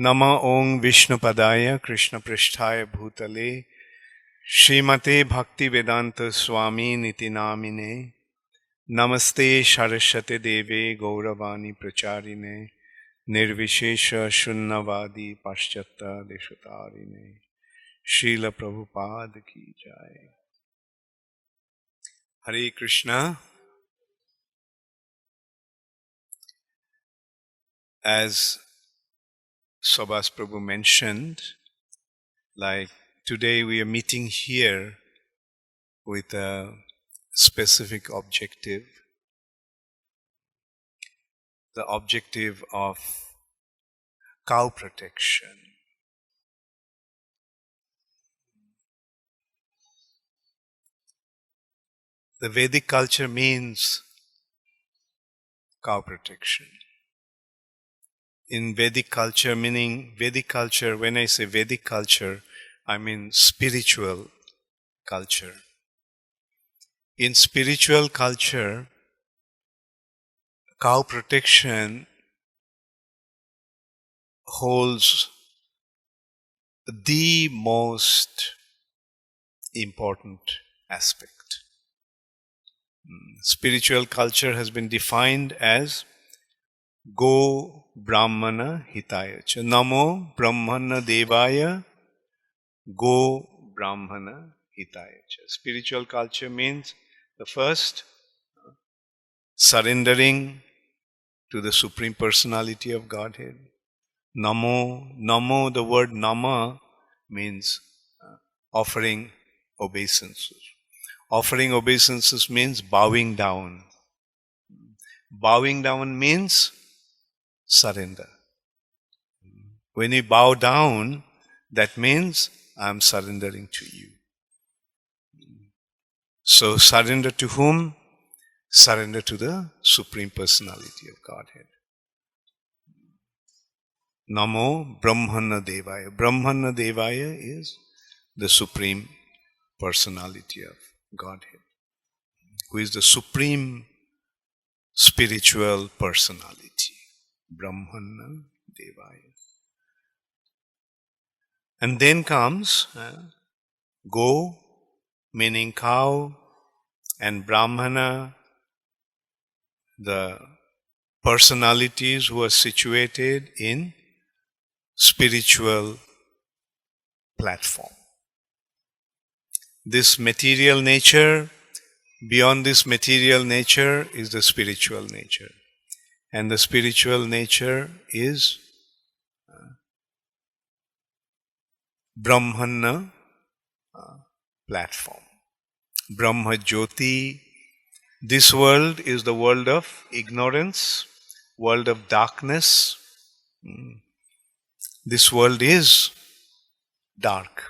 Nama Om Vishnupadaya Krishna Pristhaya Bhutale Srimate Bhakti Vedanta Swami Niti Namine Namaste Saraswate Deve Gauravani Pracharine Nirvishesha Shunnavadi Paschata Deshatarine Srila Prabhupada Ki Jai. Hare Krishna. As Subhas Prabhu mentioned, like today we are meeting here with a specific objective, the objective of cow protection. The Vedic culture means cow protection. In Vedic culture, meaning Vedic culture, when I say Vedic culture, I mean spiritual culture. In spiritual culture, cow protection holds the most important aspect. Spiritual culture has been defined as Go Brahmana Hitaya Cha. Namo Brahmana Devaya Go Brahmana Hitaya Cha. Spiritual culture means the first, surrendering to the Supreme Personality of Godhead. Namo, the word Nama means offering obeisances. Offering obeisances means bowing down. Bowing down means surrender. When you bow down, that means I am surrendering to you. So surrender to whom? Surrender to the Supreme Personality of Godhead. Namo Brahmana Devaya. Brahmana Devaya is the Supreme Personality of Godhead, who is the Supreme Spiritual Personality. Brahmana Devaya. And then comes Go, meaning cow, and Brahmana, the personalities who are situated in spiritual platform. This material nature, beyond this material nature is the spiritual nature. And the spiritual nature is Brahmana platform. Brahma Jyoti. This world is the world of ignorance, world of darkness. This world is dark.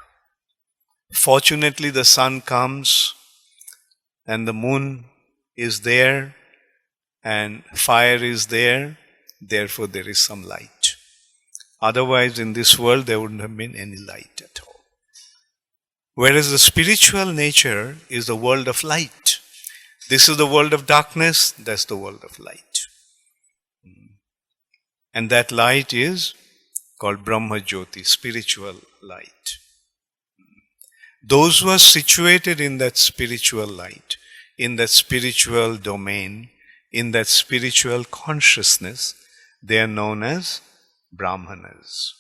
Fortunately, the sun comes and the moon is there and fire is there, therefore there is some light. Otherwise, in this world, there wouldn't have been any light at all. Whereas the spiritual nature is the world of light. This is the world of darkness, that's the world of light. And that light is called Brahma Jyoti, spiritual light. Those who are situated in that spiritual light, in that spiritual domain, in that spiritual consciousness, they are known as Brahmanas.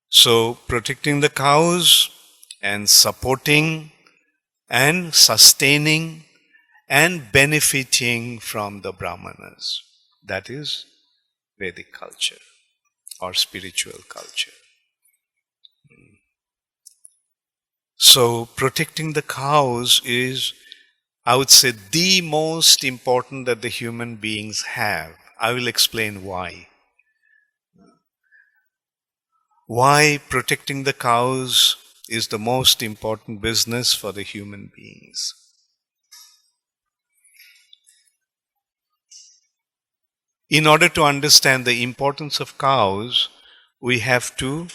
So, protecting the cows and supporting and sustaining and benefiting from the Brahmanas, that is Vedic culture or spiritual culture. So, protecting the cows is, I would say, the most important that the human beings have. I will explain why. Why protecting the cows is the most important business for the human beings. In order to understand the importance of cows, we have to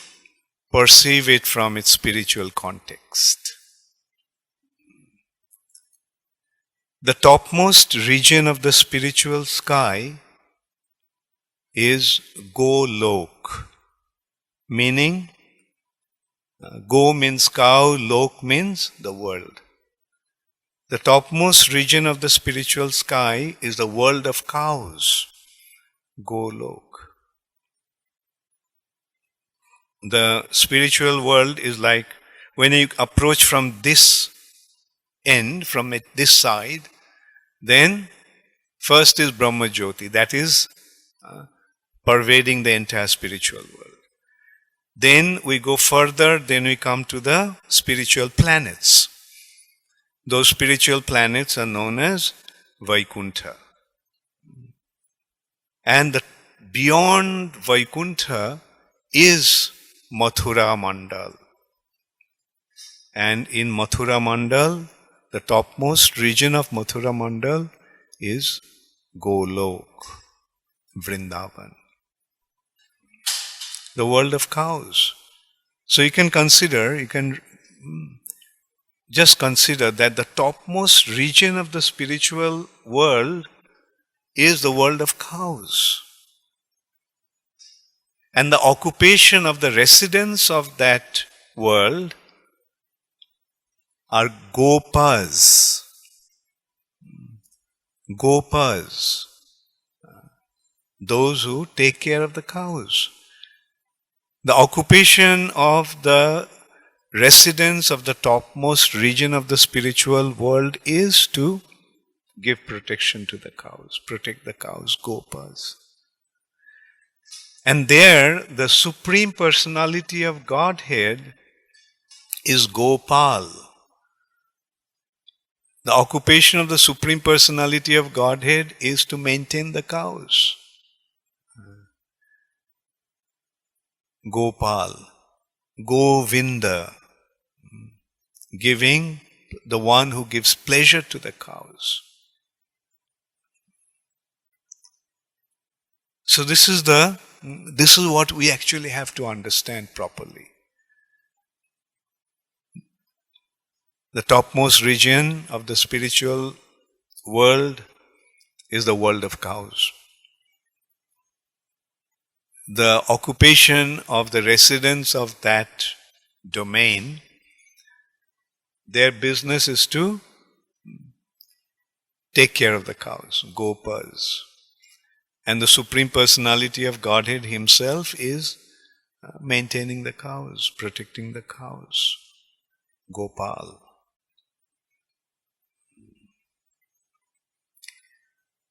perceive it from its spiritual context. The topmost region of the spiritual sky is Golok, meaning Go means cow, Lok means the world. The topmost region of the spiritual sky is the world of cows, Golok. The spiritual world is like when you approach from this end, from this side, then first is Brahma Jyoti, that is pervading the entire spiritual world. Then we go further, then we come to the spiritual planets. Those spiritual planets are known as Vaikuntha. And beyond Vaikuntha is Mathura Mandal. And in Mathura Mandal, the topmost region of Mathura Mandal is Golok, Vrindavan, the world of cows. So you can just consider that the topmost region of the spiritual world is the world of cows. And the occupation of the residents of that world are Gopas. Gopas, those who take care of the cows. The occupation of the residents of the topmost region of the spiritual world is to give protection to the cows, protect the cows, Gopas. And there, the Supreme Personality of Godhead is Gopal. The occupation of the Supreme Personality of Godhead is to maintain the cows. Gopal, Govinda, giving, the one who gives pleasure to the cows. So this is what we actually have to understand properly. The topmost region of the spiritual world is the world of cows. The occupation of the residents of that domain, their business is to take care of the cows, Gopas. And the Supreme Personality of Godhead Himself is maintaining the cows, protecting the cows, Gopal.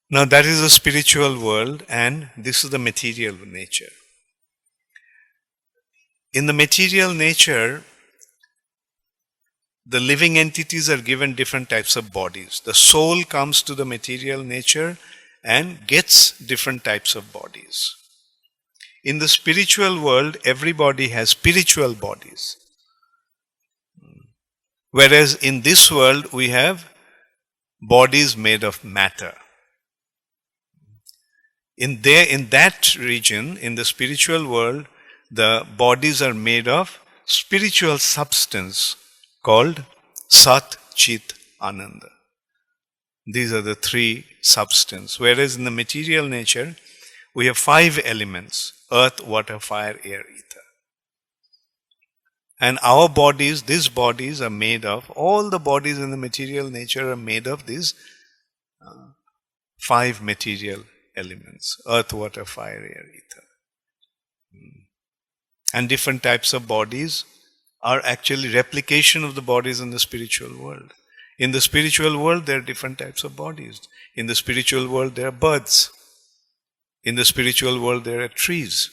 Now that is the spiritual world, and this is the material nature. In the material nature, the living entities are given different types of bodies. The soul comes to the material nature and gets different types of bodies. In the spiritual world, everybody has spiritual bodies. Whereas in this world, we have bodies made of matter. In that region, in the spiritual world, the bodies are made of spiritual substance called Sat, Chit, Ananda. These are the three substances. Whereas in the material nature, we have 5 elements: earth, water, fire, air, ether. And our bodies, these bodies are made of, all the bodies in the material nature are made of these 5 material elements: earth, water, fire, air, ether. And different types of bodies are actually replication of the bodies in the spiritual world. In the spiritual world, there are different types of bodies. In the spiritual world, there are birds. In the spiritual world, there are trees.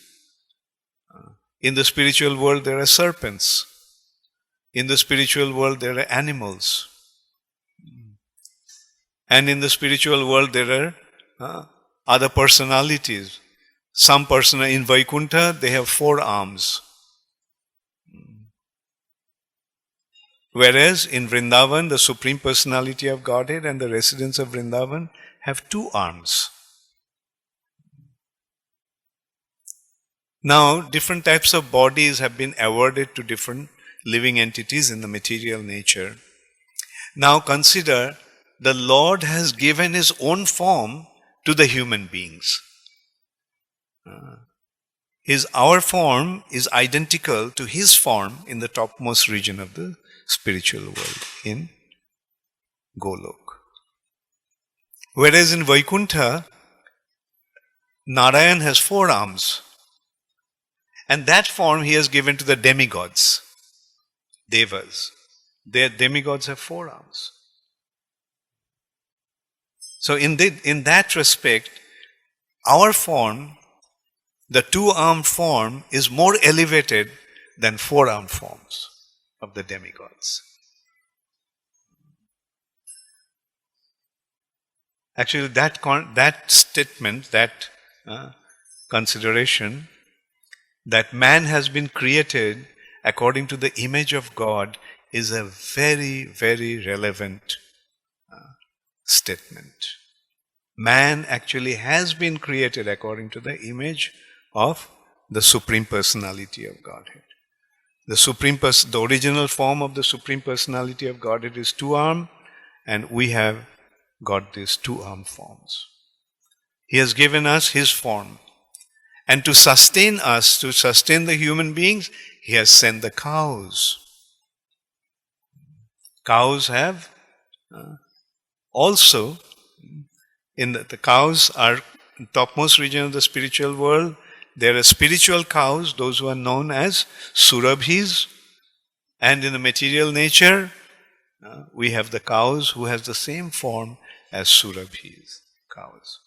In the spiritual world, there are serpents. In the spiritual world, there are animals. And in the spiritual world, there are other personalities. Some person in Vaikuntha, they have 4 arms. Whereas in Vrindavan, the Supreme Personality of Godhead and the residents of Vrindavan have 2 arms. Now, different types of bodies have been awarded to different living entities in the material nature. Now consider, the Lord has given His own form to the human beings. Our form is identical to his form in the topmost region of the spiritual world, in Golok. Whereas in Vaikuntha, Narayan has 4 arms. And that form he has given to the demigods, devas. Their demigods have 4 arms. So in that respect, our form, the 2-armed form, is more elevated than 4-armed forms of the demigods. Actually, that statement, that consideration, that man has been created according to the image of God, is a very, very relevant statement. Man actually has been created according to the image of the Supreme Personality of Godhead. The original form of the Supreme Personality of Godhead is 2-armed, and we have got these 2-armed forms. He has given us his form. And to sustain us, to sustain the human beings, he has sent the cows. Cows have also, the cows are in topmost region of the spiritual world. There are spiritual cows, those who are known as Surabhis. And in the material nature, we have the cows who has the same form as Surabhis, cows.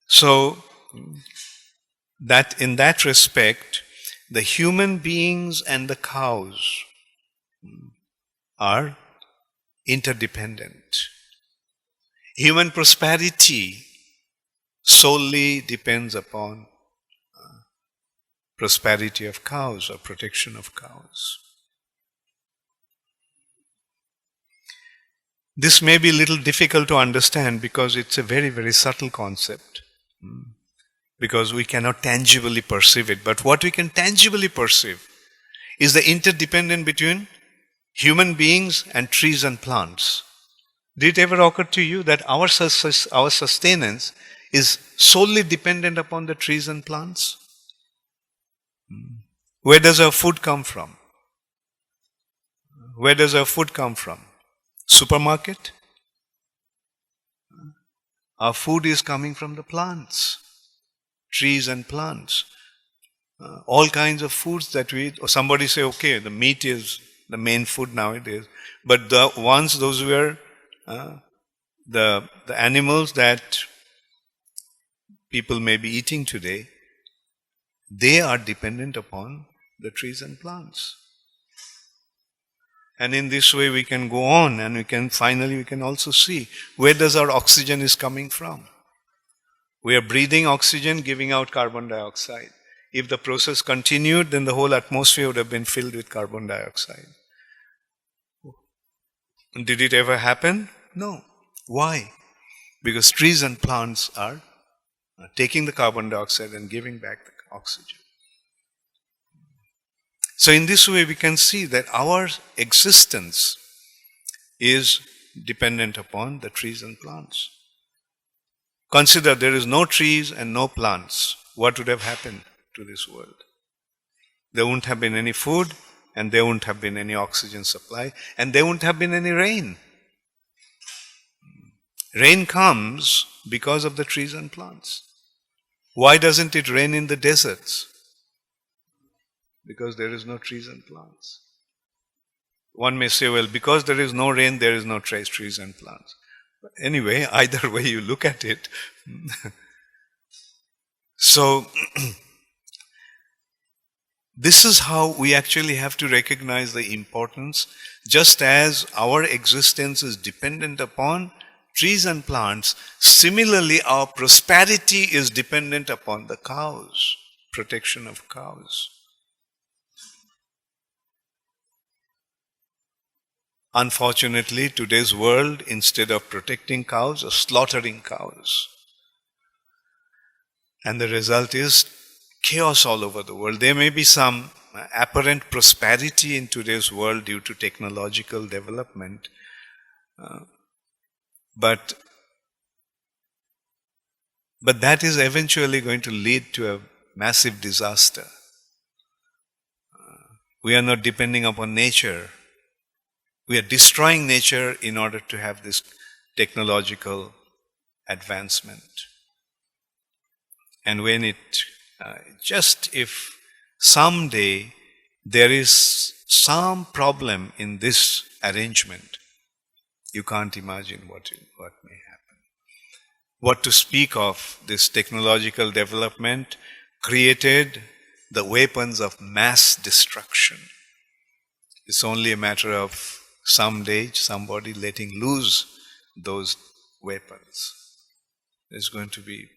So, that in that respect, the human beings and the cows are interdependent. Human prosperity solely depends upon prosperity of cows or protection of cows. This may be a little difficult to understand because it's a very, very subtle concept. Because we cannot tangibly perceive it. But what we can tangibly perceive is the interdependence between human beings and trees and plants. Did it ever occur to you that our sustenance is solely dependent upon the trees and plants? Where does our food come from? Where does our food come from? Supermarket? Our food is coming from the plants, trees and plants. All kinds of foods that we eat. Or somebody say, okay, the meat is the main food nowadays. But those were the animals that people may be eating today, they are dependent upon the trees and plants. And in this way we can go on, and we can also see where does our oxygen is coming from. We are breathing oxygen, giving out carbon dioxide. If the process continued, then the whole atmosphere would have been filled with carbon dioxide. Did it ever happen? No. Why? Because trees and plants are taking the carbon dioxide and giving back the oxygen. So in this way we can see that our existence is dependent upon the trees and plants. Consider there is no trees and no plants. What would have happened to this world? There wouldn't have been any food, and there wouldn't have been any oxygen supply, and there wouldn't have been any rain. Rain comes because of the trees and plants. Why doesn't it rain in the deserts? Because there is no trees and plants. One may say, well, because there is no rain, there is no trees and plants. But anyway, either way you look at it. So, this is how we actually have to recognize the importance. Just as our existence is dependent upon trees and plants, similarly our prosperity is dependent upon the cows, protection of cows. Unfortunately, today's world, instead of protecting cows, are slaughtering cows. And the result is chaos all over the world. There may be some apparent prosperity in today's world due to technological development, but But that is eventually going to lead to a massive disaster. We are not depending upon nature. We are destroying nature in order to have this technological advancement. And when just if someday there is some problem in this arrangement, you can't imagine what may happen. What to speak of, this technological development created the weapons of mass destruction. It's only a matter of someday somebody letting loose those weapons. There's going to be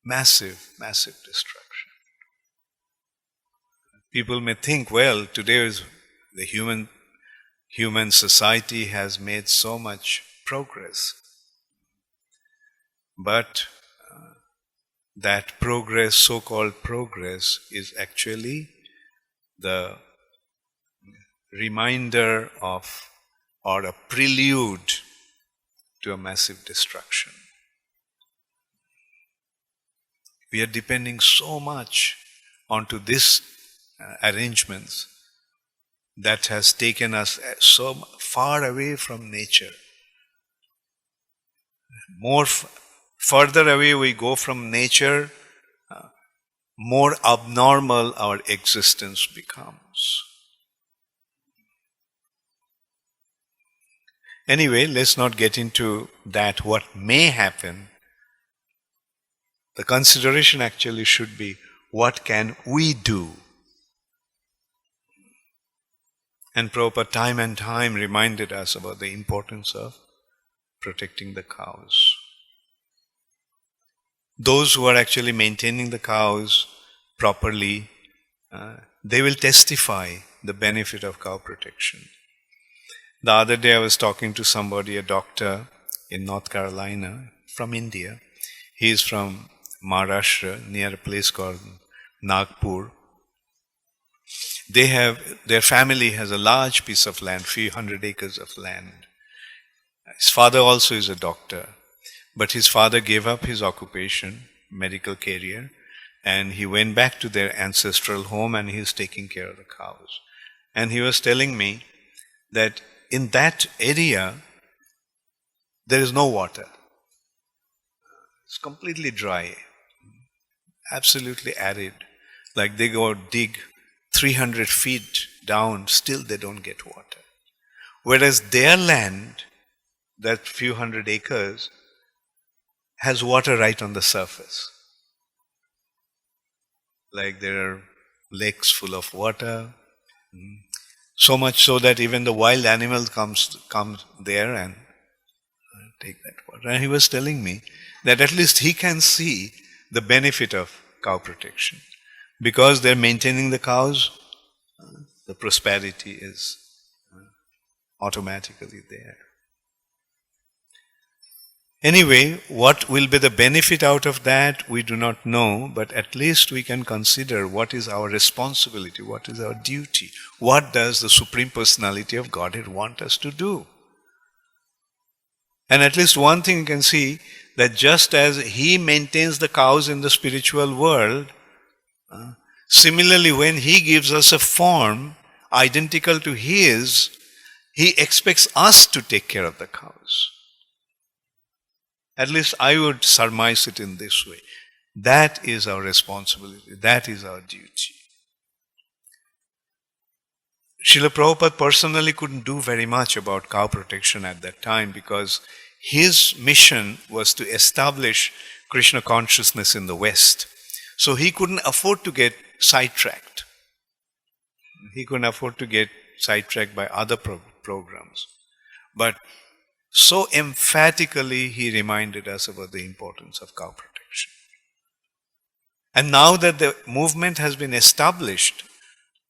massive, massive destruction. People may think, well, today the human society has made so much progress. But that progress, so-called progress, is actually the reminder of, or a prelude to a massive destruction. We are depending so much onto this arrangements that has taken us so far away from nature. Further away we go from nature, more abnormal our existence becomes. Anyway, let's not get into that, what may happen. The consideration actually should be, what can we do? And Prabhupada time and time reminded us about the importance of protecting the cows. Those who are actually maintaining the cows properly, they will testify the benefit of cow protection. The other day I was talking to somebody, a doctor in North Carolina from India. He is from Maharashtra, near a place called Nagpur. Their family has a large piece of land, few hundred acres of land. His father also is a doctor, but his father gave up his occupation, medical career, and he went back to their ancestral home and he is taking care of the cows. And he was telling me that in that area, there is no water. It's completely dry, absolutely arid. Like they go dig 300 feet down, still they don't get water. Whereas their land, that few hundred acres, has water right on the surface. Like there are lakes full of water, so much so that even the wild animals come there and take that water. And he was telling me that at least he can see the benefit of cow protection. Because they're maintaining the cows, the prosperity is automatically there. Anyway, what will be the benefit out of that, we do not know, but at least we can consider what is our responsibility, what is our duty, what does the Supreme Personality of Godhead want us to do. And at least one thing you can see, that just as He maintains the cows in the spiritual world, similarly when He gives us a form identical to His, He expects us to take care of the cows. At least I would surmise it in this way. That is our responsibility. That is our duty. Srila Prabhupada personally couldn't do very much about cow protection at that time because his mission was to establish Krishna consciousness in the West. So he couldn't afford to get sidetracked. He couldn't afford to get sidetracked by other programs. But so emphatically he reminded us about the importance of cow protection. And now that the movement has been established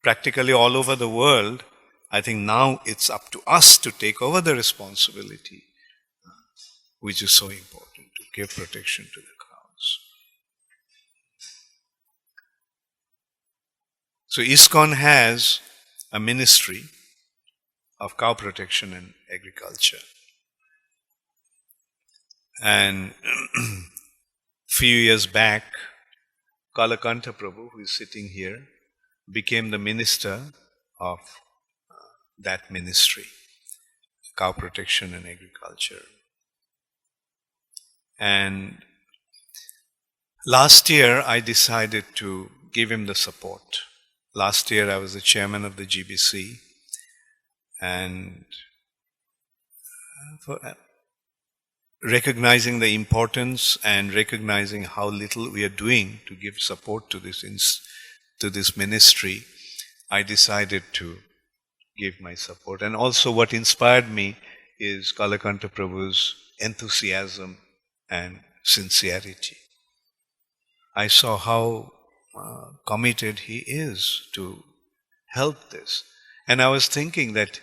practically all over the world, I think now it's up to us to take over the responsibility, which is so important, to give protection to the cows. So ISKCON has a ministry of cow protection and agriculture. And few years back, Kalakanta Prabhu, who is sitting here, became the minister of that ministry, cow protection and agriculture. And last year, I decided to give him the support. Last year, I was the chairman of the GBC, and recognizing the importance and recognizing how little we are doing to give support to this ministry, I decided to give my support. And also what inspired me is Kalakanta Prabhu's enthusiasm and sincerity. I saw how committed he is to help this. And I was thinking that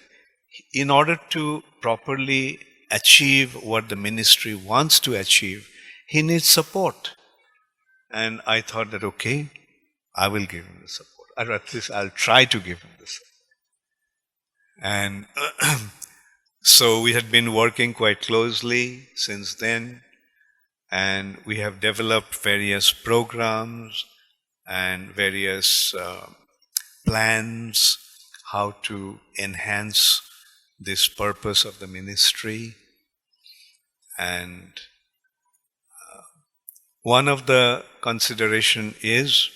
in order to properly achieve what the ministry wants to achieve, he needs support. And I thought that, okay, I will give him the support. Or at least I'll try to give him the support. And so we had been working quite closely since then, and we have developed various programs and various plans how to enhance this purpose of the ministry. And one of the consideration is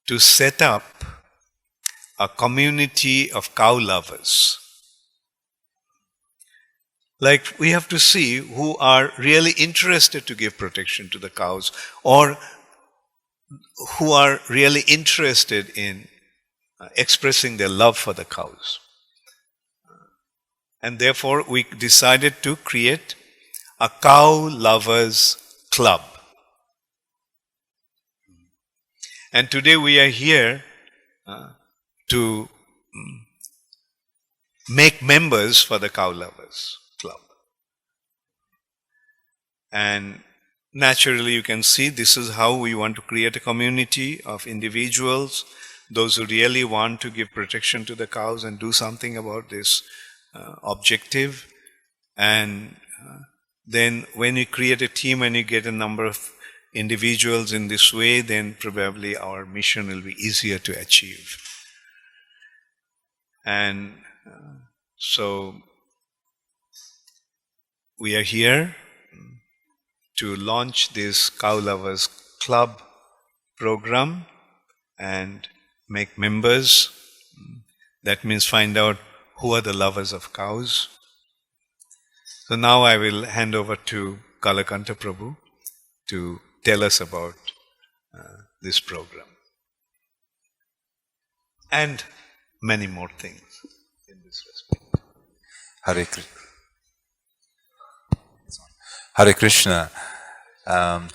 to set up a community of cow lovers. Like, we have to see who are really interested to give protection to the cows, or who are really interested in expressing their love for the cows. And therefore, we decided to create a cow lovers club. And today we are here to make members for the cow lovers club. And naturally, you can see this is how we want to create a community of individuals, those who really want to give protection to the cows and do something about this objective. And then when you create a team and you get a number of individuals in this way, then probably our mission will be easier to achieve. And so we are here to launch this Cow Lovers Club program and make members. That means find out who are the lovers of cows. So now I will hand over to Kalakanta Prabhu to tell us about this program. And many more things in this respect. Hare Krishna.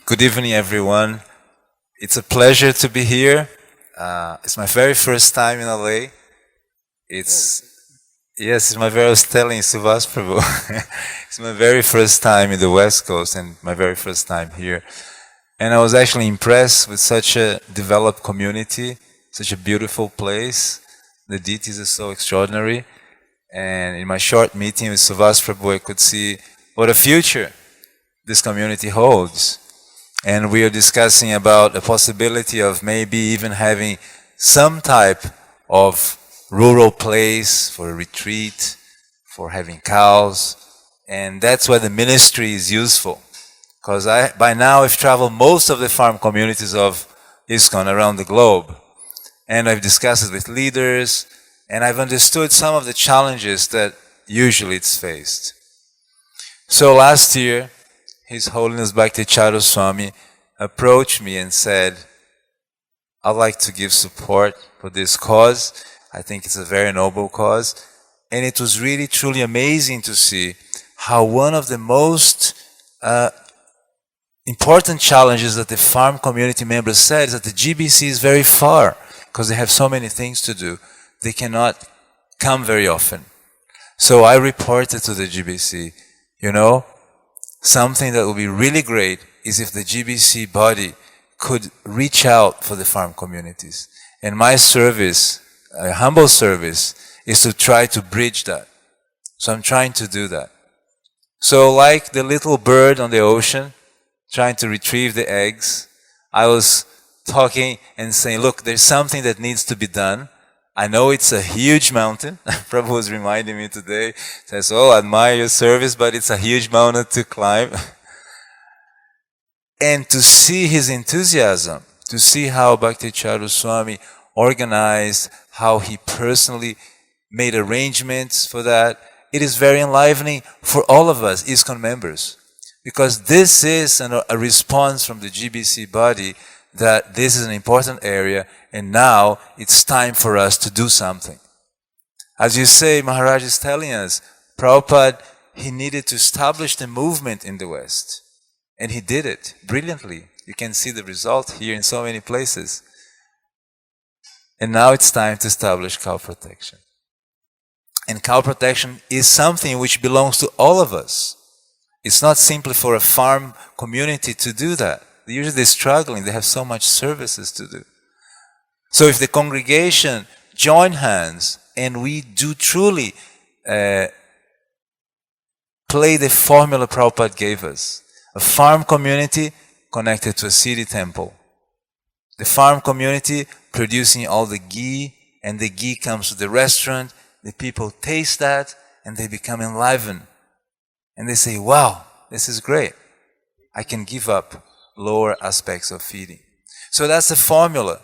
Good evening, everyone. It's a pleasure to be here. It's my very first time in LA. It's my very, I was telling Subhas Prabhu, it's my very first time in the West Coast and my very first time here. And I was actually impressed with such a developed community, such a beautiful place. The deities are so extraordinary. And in my short meeting with Subhas Prabhu, I could see what a future this community holds. And we are discussing about the possibility of maybe even having some type of rural place for a retreat, for having cows. And that's why the ministry is useful. Because by now I've traveled most of the farm communities of ISKCON around the globe. And I've discussed it with leaders, and I've understood some of the challenges that usually it's faced. So last year, His Holiness Bhakti Charu Swami approached me and said, I'd like to give support for this cause. I think it's a very noble cause. And it was really, truly amazing to see how one of the most important challenges that the farm community members said is that the GBC is very far because they have so many things to do. They cannot come very often. So I reported to the GBC, something that would be really great is if the GBC body could reach out for the farm communities. And my service, a humble service, is to try to bridge that. So I'm trying to do that. So like the little bird on the ocean, trying to retrieve the eggs, I was talking and saying, look, there's something that needs to be done. I know it's a huge mountain. Prabhu was reminding me today, says, oh, I admire your service, but it's a huge mountain to climb. And to see his enthusiasm, to see how Bhakti Charu Swami organized, how he personally made arrangements for that, it is very enlivening for all of us, ISKCON members. Because this is a response from the GBC body that this is an important area and now it's time for us to do something. As you say, Maharaja is telling us, Prabhupada, he needed to establish the movement in the West. And he did it brilliantly. You can see the result here in so many places. And now it's time to establish cow protection. And cow protection is something which belongs to all of us. It's not simply for a farm community to do that. Usually they're struggling, they have so much services to do. So if the congregation join hands and we do truly play the formula Prabhupada gave us, a farm community connected to a city temple. The farm community producing all the ghee, and the ghee comes to the restaurant, the people taste that and they become enlivened. And they say, wow, this is great. I can give up lower aspects of feeding. So that's the formula.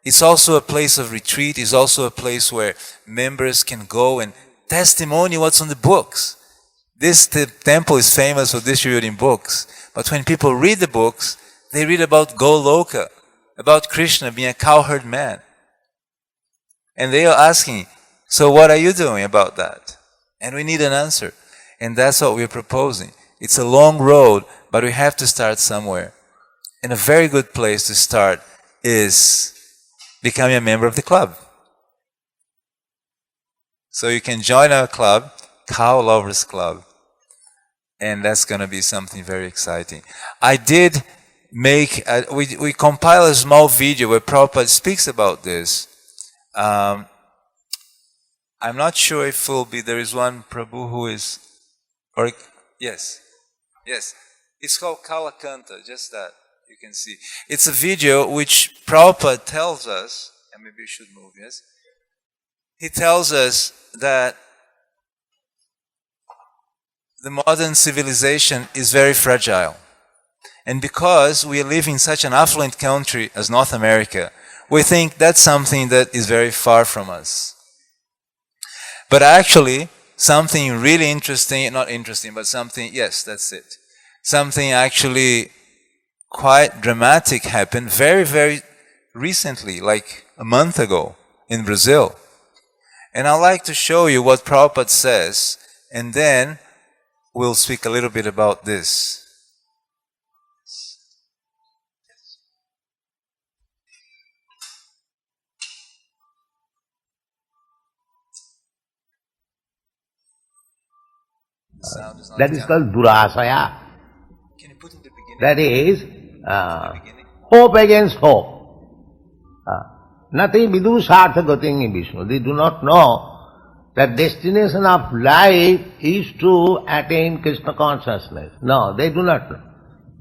It's also a place of retreat. It's also a place where members can go and testimony what's on the books. This temple is famous for distributing books. But when people read the books, they read about Goloka, about Krishna being a cowherd man. And they are asking, so what are you doing about that? And we need an answer. And that's what we're proposing. It's a long road, but we have to start somewhere. And a very good place to start is becoming a member of the club. So you can join our club, Cow Lovers Club. And that's going to be something very exciting. I did make, we compiled a small video where Prabhupada speaks about this. I'm not sure if it will be, there is one Prabhu who is, or yes, yes. It's called Kalakanta, just that, you can see. It's a video which Prabhupada tells us, and maybe you should move, yes? He tells us that the modern civilization is very fragile. And because we live in such an affluent country as North America, we think that's something that is very far from us. But actually, something really interesting, not interesting, but something, yes, that's it. Something actually quite dramatic happened very, very recently, like a month ago in Brazil. And I'd like to show you what Prabhupada says, and then we'll speak a little bit about this. That is called durasaya. Can you put in the beginning? That is hope against hope. Nothing vidusartha gating Vishnu. They do not know that destination of life is to attain Krishna consciousness. No, they do not know.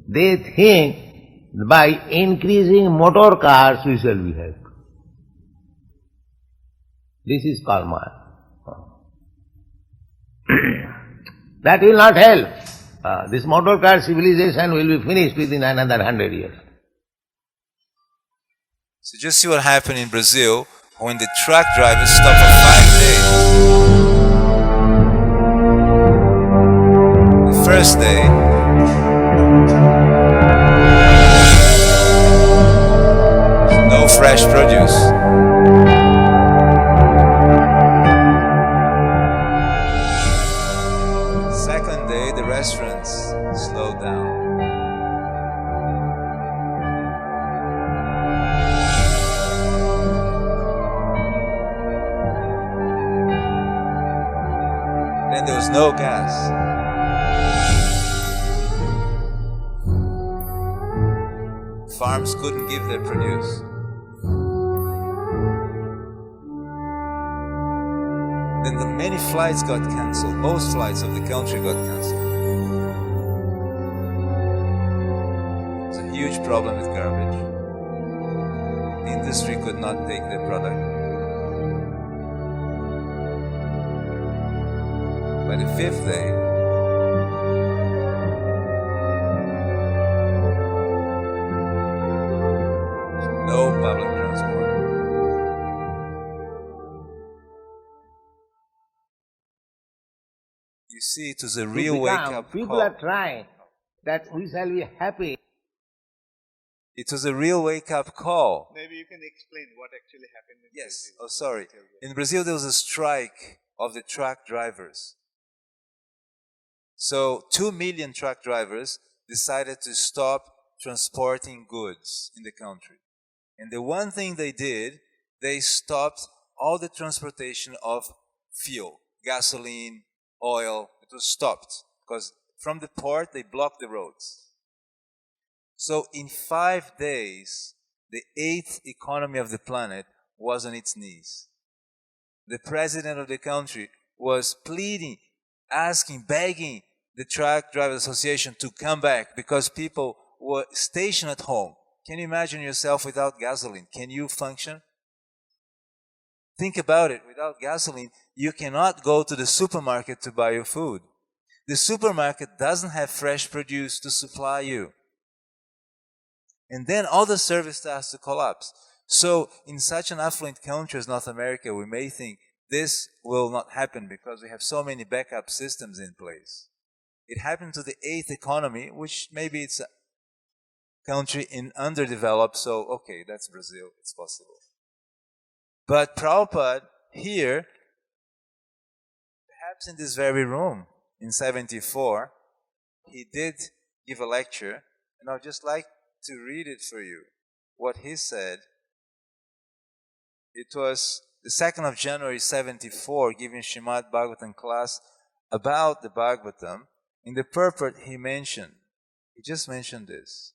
They think by increasing motor cars we shall be happy. This is karma. That will not help. This motor car civilization will be finished within another 100 years. So just see what happened in Brazil when the truck drivers stopped for 5 days. The first day, no fresh produce. Second day, the restaurants slowed down. Then there was no gas. Farms couldn't give their produce. Then the many flights got cancelled. Most flights of the country got cancelled. There's a huge problem with garbage. The industry could not take the product. By the fifth day, no public transport. You see, it was a real wake-up People call. are trying that we shall be happy. It was a real wake-up call. Maybe you can explain what actually happened in Yes. Brazil. Oh, sorry. In Brazil, there was a strike of the truck drivers. So 2 million truck drivers decided to stop transporting goods in the country. And the one thing they did, they stopped all the transportation of fuel, gasoline, oil. It was stopped because from the port, they blocked the roads. So in 5 days, the 8th economy of the planet was on its knees. The president of the country was pleading, asking, begging the Truck Drivers Association to come back because people were stationed at home. Can you imagine yourself without gasoline? Can you function? Think about it. Without gasoline, you cannot go to the supermarket to buy your food. The supermarket doesn't have fresh produce to supply you. And then all the service starts to collapse. So in such an affluent country as North America, we may think this will not happen because we have so many backup systems in place. It happened to the 8th economy, which maybe it's a country in underdeveloped, so okay, that's Brazil, it's possible. But Prabhupada here, perhaps in this very room, in 74, he did give a lecture, and I'd just like to read it for you, what he said. It was the 2nd of January 74, giving Srimad Bhagavatam class about the Bhagavatam. In the purport he just mentioned this.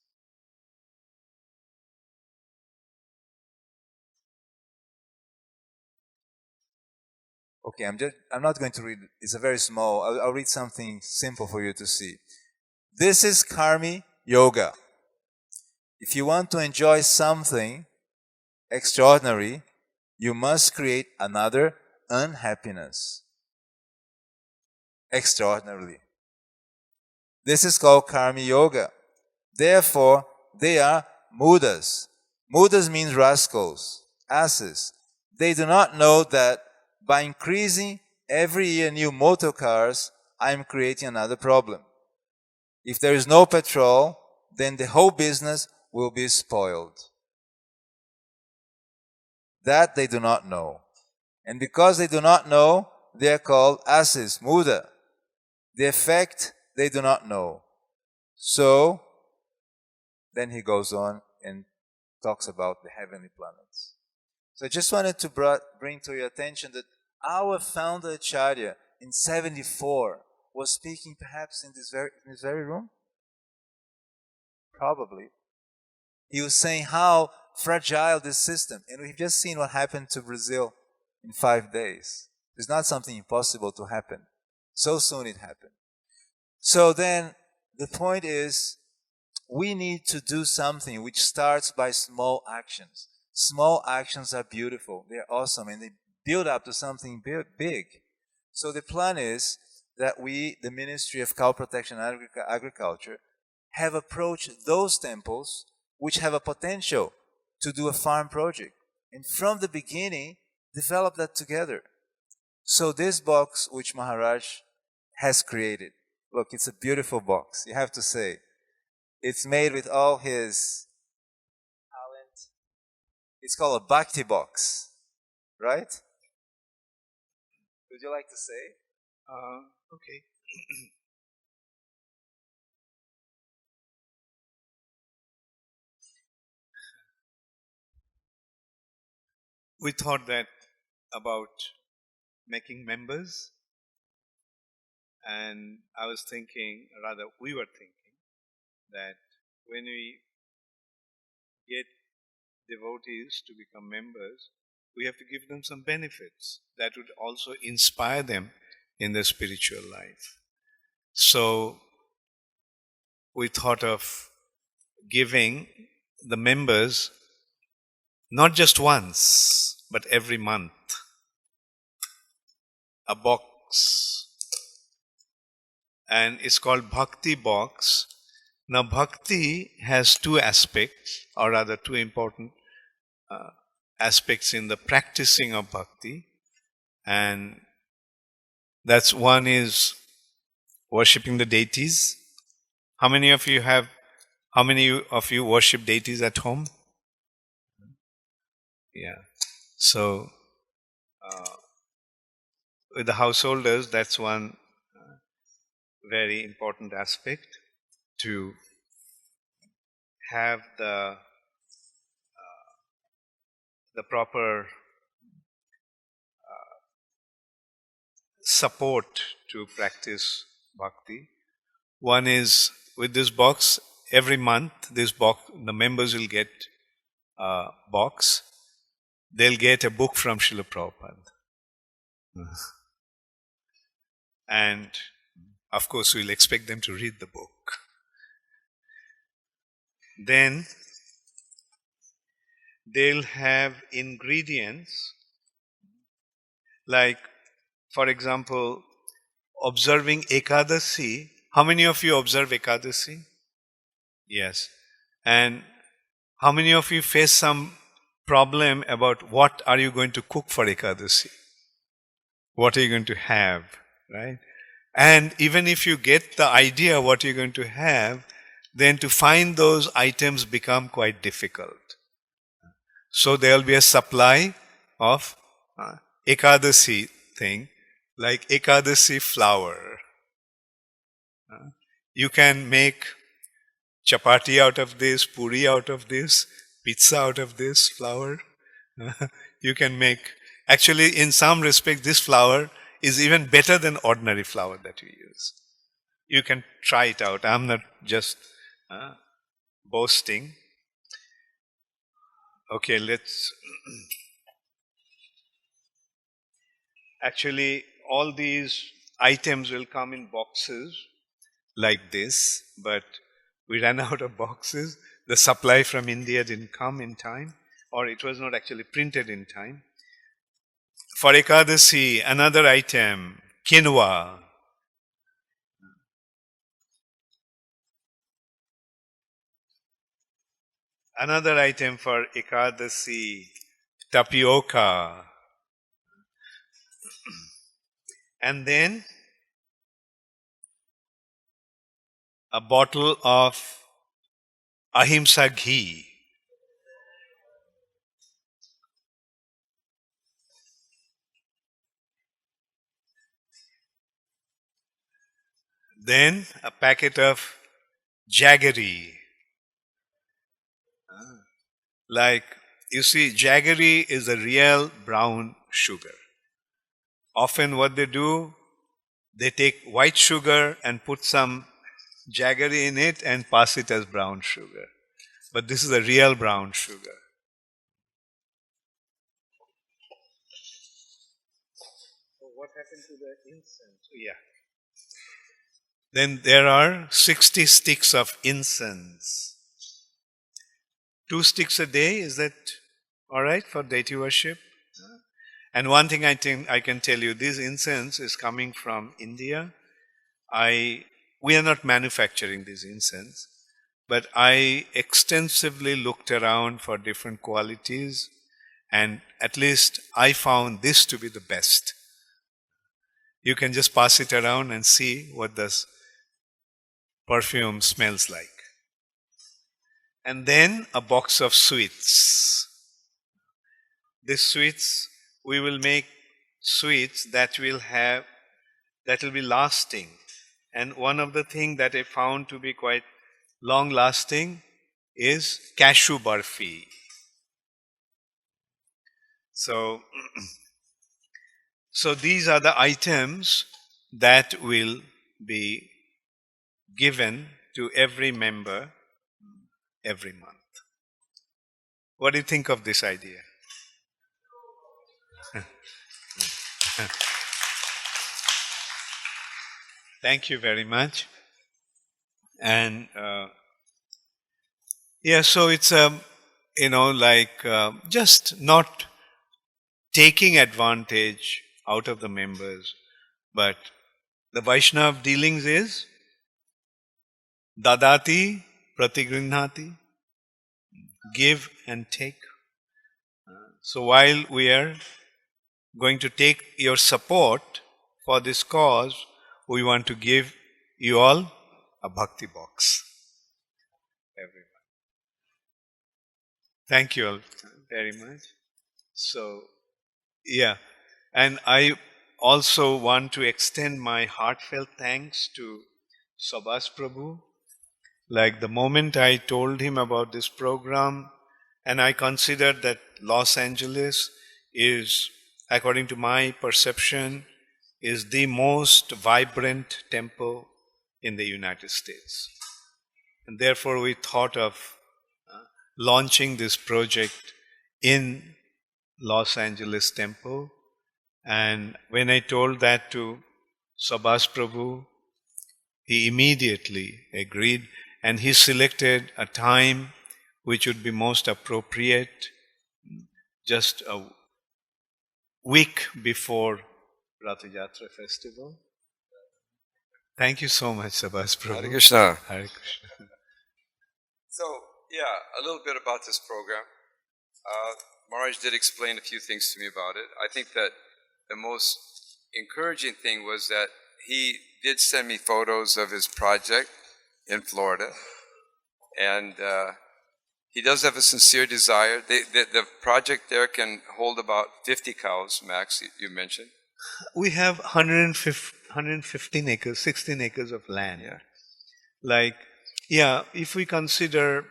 Okay, I'm not going to read it. It's a very small, I'll read something simple for you to see. This is Karmi Yoga. If you want to enjoy something extraordinary, you must create another unhappiness. Extraordinarily. This is called Karmi Yoga. Therefore, they are mudas. Mudas means rascals, asses. They do not know that by increasing every year new motor cars, I am creating another problem. If there is no petrol, then the whole business will be spoiled. That they do not know. And because they do not know, they are called asses, muda. The effect they do not know. So, then he goes on and talks about the heavenly planets. So I just wanted to bring to your attention that our founder Acharya in 74 was speaking perhaps in this very room? Probably. He was saying how fragile this system, and we've just seen what happened to Brazil in 5 days. It's not something impossible to happen. So soon it happened. So then the point is, we need to do something which starts by small actions. Small actions are beautiful, they're awesome, and they build up to something big. So the plan is that we, the Ministry of Cow Protection and Agriculture, have approached those temples which have a potential to do a farm project. And from the beginning, develop that together. So this box which Maharaj has created, look, it's a beautiful box, you have to say. It's made with all his talent. It's called a Bhakti box, right? Would you like to say? Okay. We thought that about making members, and I was thinking, rather we were thinking, that when we get devotees to become members, we have to give them some benefits that would also inspire them in their spiritual life. So we thought of giving the members not just once, but every month, a box. And it's called Bhakti box. Now Bhakti has two aspects, or rather two important aspects in the practicing of Bhakti. And that's one is worshipping the deities. How many of you worship deities at home? Yeah. So, with the householders, that's one very important aspect, to have the proper support to practice bhakti. One is with this box, every month, this box, the members will get a box. They'll get a book from Srila Prabhupada. And of course, we'll expect them to read the book. Then they'll have ingredients like, for example, observing Ekadasi. How many of you observe Ekadasi? Yes. And how many of you face some problem about what are you going to cook for Ekadasi? What are you going to have, right? And even if you get the idea what you're going to have, then to find those items become quite difficult. So there will be a supply of Ekadasi thing, like Ekadasi flour. You can make chapati out of this, puri out of this, pizza out of this flour. You can make, actually in some respect this flour is even better than ordinary flour that you use. You can try it out. I'm not just boasting. Okay, let's... Actually, all these items will come in boxes like this, but we ran out of boxes. The supply from India didn't come in time, or it was not actually printed in time. For Ekadasi, another item, quinoa. Another item for Ekadasi, tapioca. And then a bottle of ahimsa ghee. Then a packet of jaggery. Like, you see, jaggery is a real brown sugar. Often what they do, they take white sugar and put some jaggery in it and pass it as brown sugar. But this is a real brown sugar. So what happened to the incense? Yeah. Then there are 60 sticks of incense. 2 sticks a day, is that all right for deity worship? And one thing I think I can tell you, this incense is coming from India. We are not manufacturing this incense, but I extensively looked around for different qualities, and at least I found this to be the best. You can just pass it around and see what this perfume smells like. And then a box of sweets. These sweets, we will make sweets that will be lasting. And one of the things that I found to be quite long lasting is cashew barfi. So these are the items that will be given to every member every month. What do you think of this idea? Thank you very much. And Yeah, so it's just not taking advantage out of the members, but the Vaishnav dealings is dadati pratigrinhati, give and take. So while we are going to take your support for this cause, we want to give you all a bhakti box. Everyone. Thank you all very much. So, yeah. And I also want to extend my heartfelt thanks to Subhas Prabhu. Like the moment I told him about this program, and I considered that Los Angeles is, according to my perception, is the most vibrant temple in the United States. And therefore we thought of launching this project in Los Angeles temple. And when I told that to Subhas Prabhu, he immediately agreed, and he selected a time which would be most appropriate, just a week before Rath Yatra festival. Thank you so much, Subhas Prabhu. Hare Krishna. Hare Krishna. So, yeah, a little bit about this program. Maharaj did explain a few things to me about it. I think that the most encouraging thing was that he did send me photos of his project in Florida. And he does have a sincere desire. The project there can hold about 50 cows, max, you mentioned. We have 115 acres, 16 acres of land. Yeah. If we consider,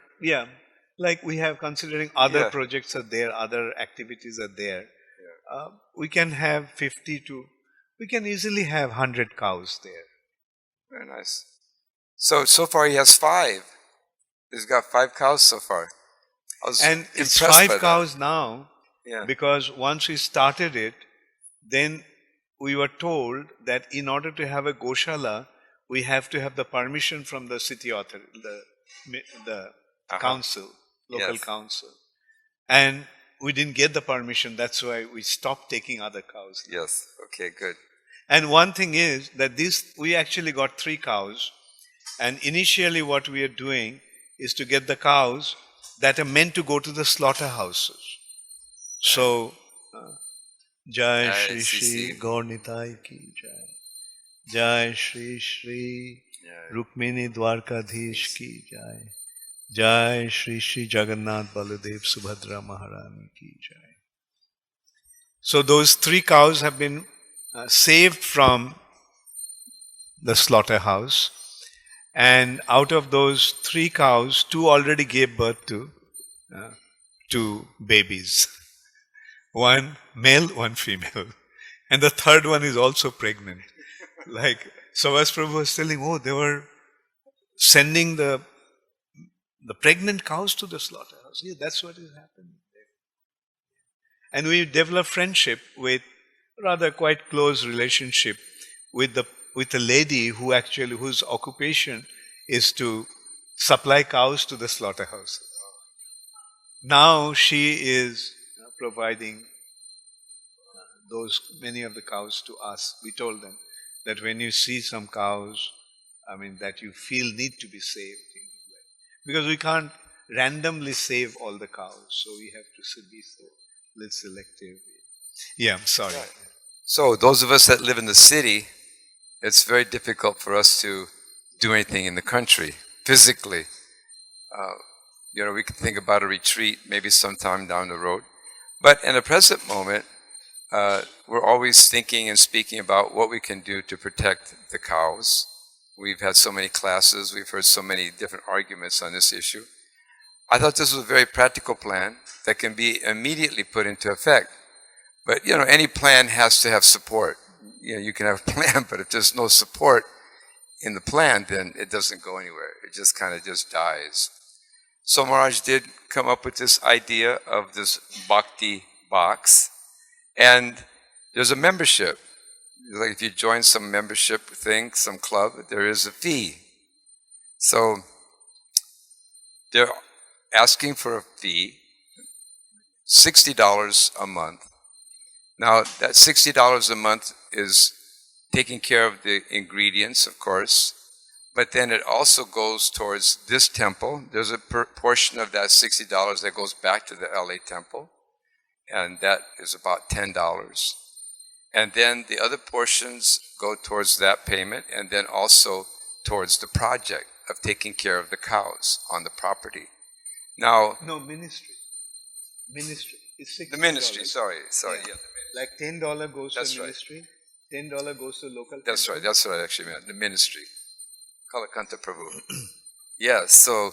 like we have considering other Yeah. projects are there, other activities are there. Yeah. We can have 50 to, we can easily have 100 cows there. Very nice. So far he has 5. He's got 5 cows so far. I was And it's impressed 5 by that. cows now, Yeah. because once we started it, then we were told that in order to have a Goshala, we have to have the permission from the city authority, the council, local Yes. council. And we didn't get the permission, that's why we stopped taking other cows. Yes. Okay, good. And one thing is that we actually got 3 cows, and initially what we are doing is to get the cows that are meant to go to the slaughterhouses. So, Jai Jai Shri Shri Sisi. Gaurnitai ki Jai. Jai Shri Shri Yeah. Rukmini Dwarkadhish ki Jai. Jai Shri Shri Jagannath Baladev Subhadra Maharani ki Jai. So those 3 cows have been saved from the slaughterhouse, and out of those 3 cows, 2 already gave birth to 2 babies. One male, one female. And the third one is also pregnant. Like Subhas Prabhu was telling, they were sending the pregnant cows to the slaughterhouse. Yeah, that's what is happening there. And we developed friendship with, rather quite close relationship with a lady whose occupation is to supply cows to the slaughterhouse. Now she is providing many of the cows to us. We told them that when you see some cows, that you feel need to be saved. Because we can't randomly save all the cows, so we have to be a little selective. Yeah, I'm sorry. Right. So those of us that live in the city, it's very difficult for us to do anything in the country, physically. We can think about a retreat maybe sometime down the road. But in the present moment, we're always thinking and speaking about what we can do to protect the cows. We've had so many classes, we've heard so many different arguments on this issue. I thought this was a very practical plan that can be immediately put into effect. But, any plan has to have support. You can have a plan, but if there's no support in the plan, then it doesn't go anywhere. It just kind of just dies. So Maharaj did come up with this idea of this Bhakti box. And there's a membership. Like if you join some membership thing, some club, there is a fee. So there asking for a fee, $60 a month. Now, that $60 a month is taking care of the ingredients, of course, but then it also goes towards this temple. There's a portion of that $60 that goes back to the LA temple, and that is about $10. And then the other portions go towards that payment, and then also towards the project of taking care of the cows on the property. Now, No, ministry. Ministry. It's $60. the ministry, sorry. Yeah. Yeah, the Like $10 goes That's to right. ministry, $10 goes to local. That's temple. right. That's what I actually meant. The ministry. Kalakanta Prabhu. Yeah, so,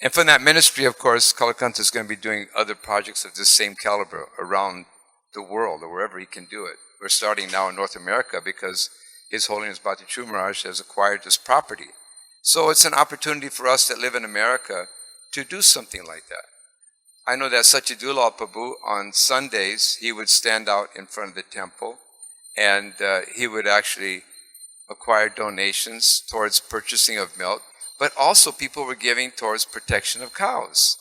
and from that ministry, of course, Kalakanta is going to be doing other projects of this same caliber around the world or wherever he can do it. We're starting now in North America because His Holiness Bhakti Maharaj has acquired this property. So it's an opportunity for us that live in America to do something like that. I know that Satyadulal Prabhu, on Sundays, he would stand out in front of the temple and he would actually acquire donations towards purchasing of milk, but also people were giving towards protection of cows.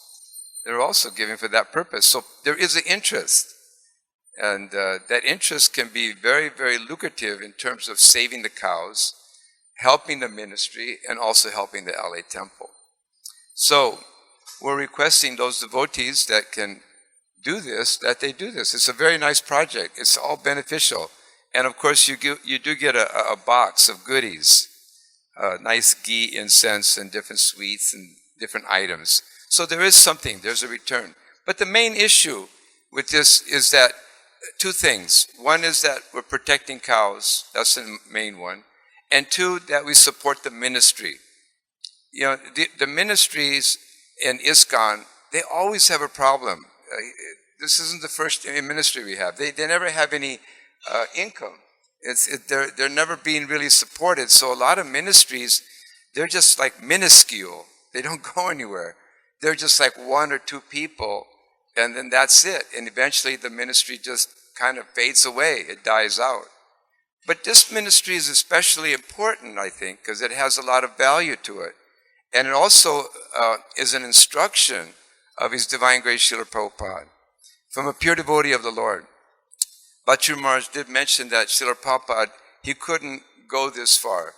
They were also giving for that purpose. So there is an interest, and that interest can be very, very lucrative in terms of saving the cows, helping the ministry, and also helping the LA temple. So we're requesting those devotees that can do this, that they do this. It's a very nice project. It's all beneficial. And of course, you do get a box of goodies, nice ghee, incense, and different sweets and different items. So there is something, there's a return. But the main issue with this is that two things. One is that we're protecting cows, that's the main one. And two, that we support the ministry. You know, the ministries in ISKCON, they always have a problem. This isn't the first ministry we have. They never have any income. They're never being really supported. So a lot of ministries, they're just like minuscule. They don't go anywhere. They're just like one or two people, and then that's it. And eventually the ministry just kind of fades away. It dies out. But this ministry is especially important, I think, because it has a lot of value to it. And it also is an instruction of His Divine Grace Srila Prabhupada from a pure devotee of the Lord. Bhakti Maharaj did mention that Srila Prabhupada, he couldn't go this far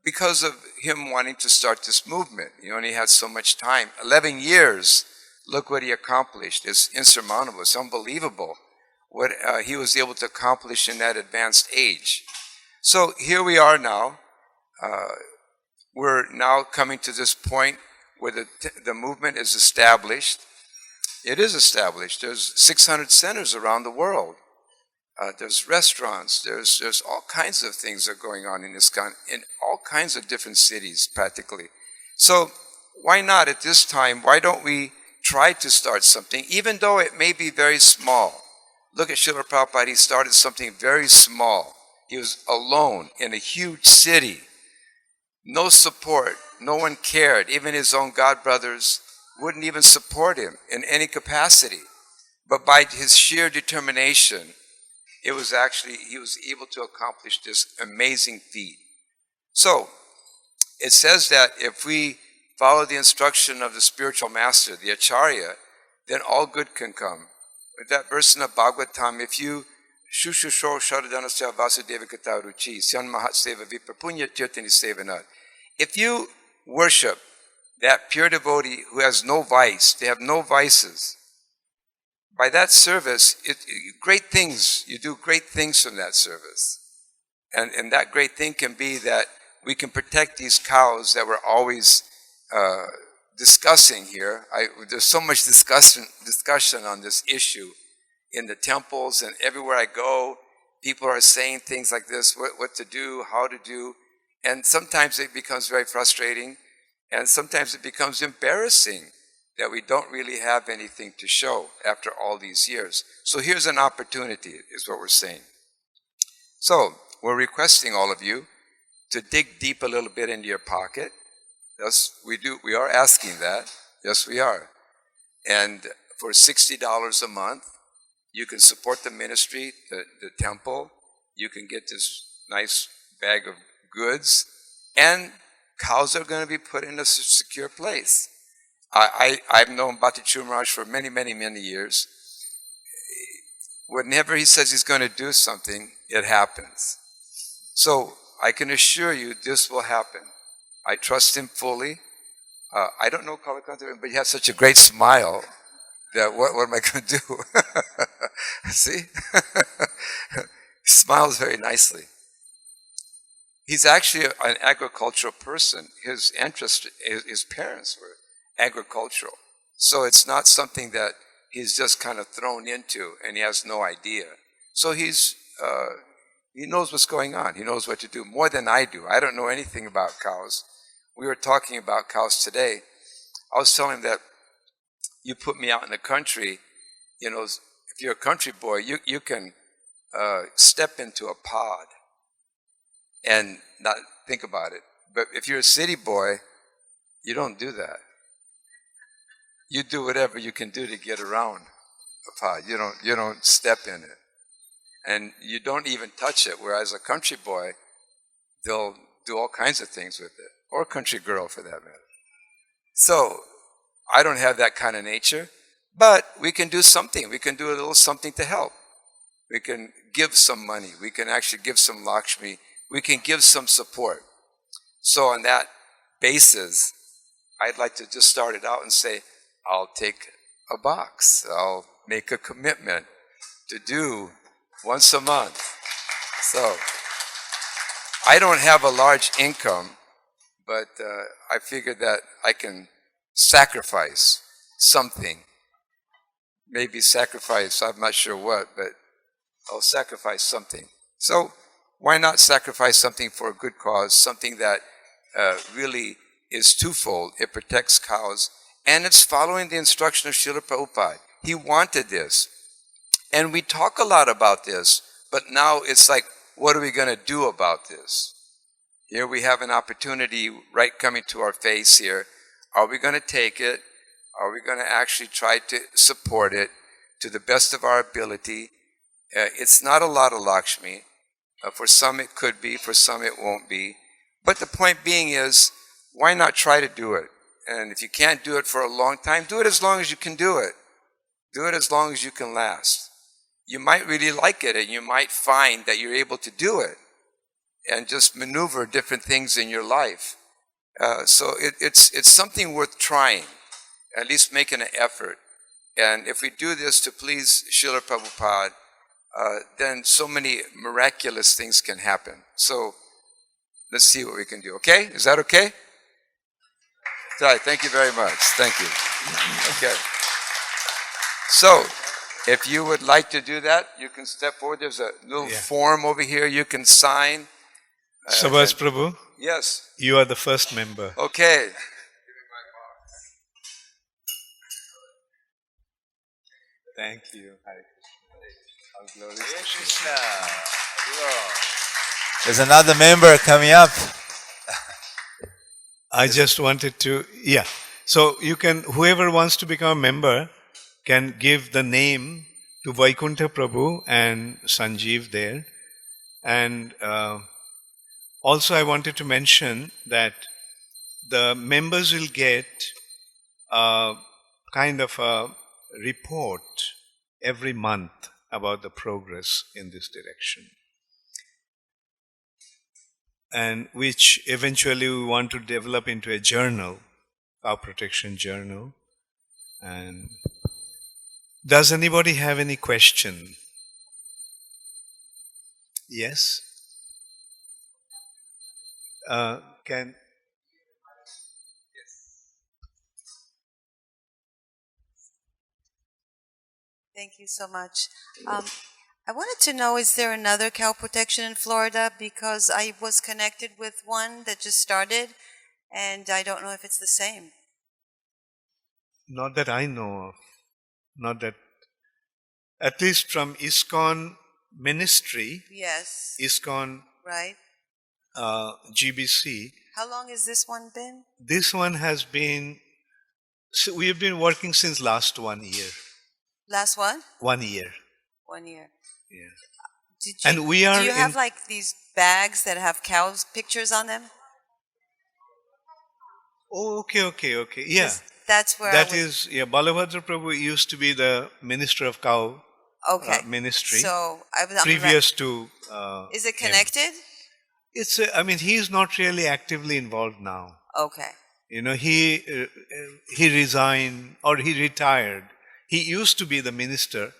because of him wanting to start this movement. He only had so much time. 11 years, look what he accomplished. It's insurmountable. It's unbelievable what he was able to accomplish in that advanced age. So here we are now. We're now coming to this point where the movement is established. It is established. There's 600 centers around the world. There's restaurants. There's all kinds of things that are going on in ISKCON in all kinds of different cities, practically. So why not at this time? Why don't we try to start something, even though it may be very small? Look at Srila Prabhupada. He started something very small. He was alone in a huge city. No support. No one cared. Even his own godbrothers wouldn't even support him in any capacity. But by his sheer determination, he was able to accomplish this amazing feat. So, it says that if we follow the instruction of the spiritual master, the Acharya, then all good can come. With that verse in the Bhagavatam, if you Shushusho Sharadanasya Vasudeva Kata Ruchi, Syan Mahat Seva Viprapunya Tirtani Sevanat. If you worship that pure devotee who has no vice, they have no vices, by that service, great things, you do great things from that service. And that great thing can be that we can protect these cows that we're always discussing here. There's so much discussion on this issue in the temples, and everywhere I go, people are saying things like this, what to do, how to do, and sometimes it becomes very frustrating, and sometimes it becomes embarrassing that we don't really have anything to show after all these years. So here's an opportunity, is what we're saying. So we're requesting all of you to dig deep a little bit into your pocket. Yes, we are asking that. Yes, we are. And for $60 a month, you can support the ministry, the temple. You can get this nice bag of goods. And cows are going to be put in a secure place. I've known Bhakti Maharaj for many, many, many years. Whenever he says he's going to do something, it happens. So I can assure you this will happen. I trust him fully. I don't know Kalakanta, but he has such a great smile that what am I going to do? See? He smiles very nicely. He's actually an agricultural person. His parents were agricultural. So it's not something that he's just kind of thrown into and he has no idea. So he knows what's going on. He knows what to do more than I do. I don't know anything about cows. We were talking about cows today. I was telling him that you put me out in the country, if you're a country boy, you can step into a pod and not think about it. But if you're a city boy, you don't do that. You do whatever you can do to get around a pod. You don't step in it. And you don't even touch it, whereas a country boy, they'll do all kinds of things with it, or a country girl for that matter. So I don't have that kind of nature, but we can do something. We can do a little something to help. We can give some money. We can actually give some Lakshmi. We can give some support. So on that basis, I'd like to just start it out and say, I'll take a box. I'll make a commitment to do once a month. So I don't have a large income, but I figured that I can sacrifice something. Maybe sacrifice, I'm not sure what, but I'll sacrifice something. So why not sacrifice something for a good cause, something that really is twofold. It protects cows, and it's following the instruction of Srila Prabhupada. He wanted this. And we talk a lot about this, but now it's like, what are we going to do about this? Here we have an opportunity right coming to our face here. Are we going to take it? Are we going to actually try to support it to the best of our ability? It's not a lot of Lakshmi. For some it could be, for some it won't be. But the point being is, why not try to do it? And if you can't do it for a long time, do it as long as you can do it. Do it as long as you can last. You might really like it, and you might find that you're able to do it and just maneuver different things in your life. So it's something worth trying, at least making an effort. And if we do this to please Srila Prabhupada, then so many miraculous things can happen. So let's see what we can do. Okay? Is that okay? All right. Thank you very much. Thank you. Okay. So if you would like to do that, you can step forward. There's a little form over here you can sign. Subhas Prabhu, Yes. you are the first member. Okay. Thank you. There's another member coming up. I just wanted to, So you can, whoever wants to become a member can give the name to Vaikuntha Prabhu and Sanjeev there. And also I wanted to mention that the members will get a kind of a report every month about the progress in this direction. And which eventually we want to develop into a journal, cow protection journal. And does anybody have any question? Yes? Can... Thank you so much. I wanted to know, is there another cow protection in Florida? Because I was connected with one that just started, and I don't know if it's the same. Not that I know of. Not that, at least from ISKCON ministry, Yes. ISKCON Right. GBC. How long has this one been? This one has been, so we have been working since last 1 year. Last one? 1 year. 1 year. Yeah. Did you, And we are do you have in, like these bags that have cows' pictures on them? Oh, okay. Yeah. That's where That I was. is, yeah, Balabhadra Prabhu used to be the minister of cow Okay. ministry So I was. previous to Is it him. connected? It's, I mean, he's not really actively involved now. Okay. You know, he resigned or he retired. He used to be the minister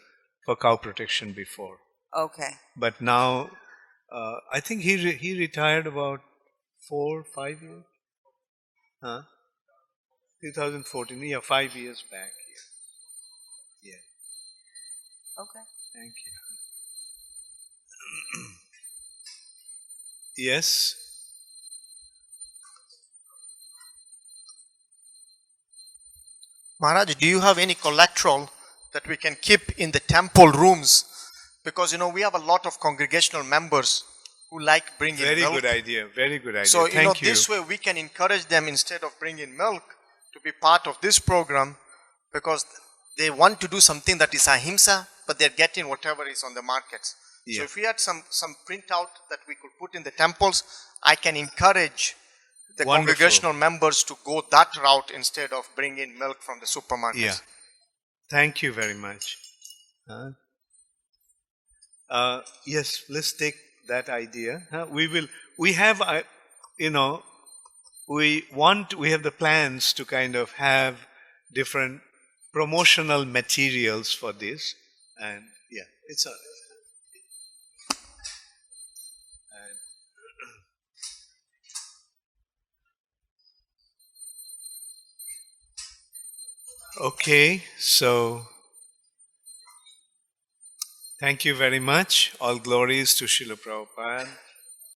for cow protection before, Okay. but now I think he retired about 4-5 years. Huh? 2014. Yeah, 5 years back. Yeah. Okay. Thank you. Yes. Maharaj, do you have any collateral that we can keep in the temple rooms? Because, we have a lot of congregational members who like bringing Very milk. good idea. Very good idea. So, Thank you. this way we can encourage them instead of bringing milk to be part of this program, because they want to do something that is ahimsa, but they're getting whatever is on the markets. Yeah. So if we had some printout that we could put in the temples, I can encourage the Wonderful. congregational members to go that route instead of bringing milk from the supermarkets. Yeah. Thank you very much. Yes, let's take that idea. We have, we have the plans to kind of have different promotional materials for this. And yeah, it's a... Okay, so thank you very much. All glories to Srila Prabhupada.